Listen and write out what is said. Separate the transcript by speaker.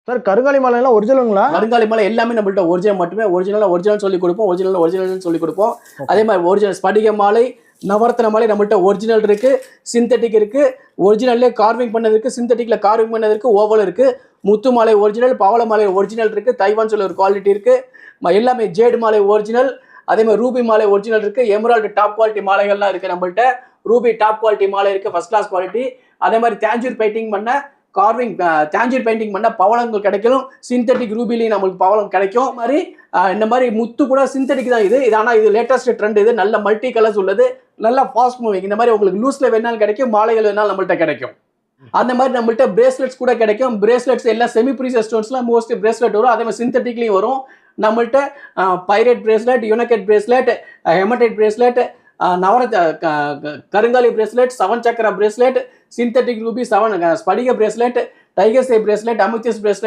Speaker 1: Sir கருங்காலி மாலைலாம் ஒரிஜினலுங்களா?
Speaker 2: கருங்காலி மாலை எல்லாமே நம்மள்ட்ட ஒரிஜினல் மட்டுமே. ஒரிஜினல் சொல்லி கொடுப்போம். ஒரிஜினல் சொல்லி கொடுப்போம். அதே மாதிரி ஒரிஜினல் ஸ்படிக மாலை, நவரத்ன மாலை நம்மள்ட்ட ஒரிஜினல் இருக்கு, சிந்தட்டிக் இருக்கு. ஒரிஜினல்லே கார்விங் பண்ணது இருக்கு, சிந்தட்டிக்ல கார்விங் பண்ணது இருக்கு, ஓவல் இருக்கு. முத்து மாலை ஒரிஜினல், பவள மாலை ஒரிஜினல் இருக்கு, தைவான் சொல்லி ஒரு குவாலிட்டி இருக்கு. எல்லாமே ஜேடு மாலை ஒரிஜினல், அதே மாதிரி ரூபி மாலை ஒரிஜினல் இருக்கு. எமரால்டு டாப் குவாலிட்டி மாலைகள்லாம் இருக்கு நம்மள்ட்ட. ரூபி டாப் குவாலிட்டி மாலை இருக்கு, ஃபர்ஸ்ட் கிளாஸ் குவாலிட்டி. அதே மாதிரி தேஞ்சூர் பெயிண்டிங் பண்ண கார்விங், தேஞ்சூர் பெயிண்டிங் பண்ண பவளங்கள் கிடைக்கும். சிந்தட்டிக் ரூபிலையும் நம்மளுக்கு பவளம் கிடைக்கும். மாதிரி இந்த மாதிரி முத்து கூட சிந்தட்டிக் தான் இது. ஆனால் இது லேட்டஸ்ட் ட்ரெண்ட். இது நல்ல மல்டி கலர்ஸ் உள்ளது, நல்லா ஃபாஸ்ட் மூவிங். இந்த மாதிரி உங்களுக்கு லூஸ்ல வேணாலும் கிடைக்கும், மாலைகள் வேணாலும் நம்மள்ட்ட கிடைக்கும். அந்த மாதிரி நம்மள்ட்ட பிரேஸ்லெட்ஸ் கூட கிடைக்கும். பிரேஸ்லெட்ஸ் எல்லாம் செமி ப்ரீசியஸ் ஸ்டோன்ஸ்லாம் மோஸ்ட்லி பிரேஸ்லெட் வரும். அதே மாதிரி சிந்தட்டிக்லையும் வரும் நம்மள்ட்ட. Pyrite bracelet, unakite bracelet, hematite bracelet, கருங்காலி bracelet, 7 chakra bracelet, synthetic ruby, 7 ஸ்படிக பிரேஸ்லெட், டைகர் சே பிரேஸ்லெட், அமித்தியஸ் பிரேஸ்லெட்.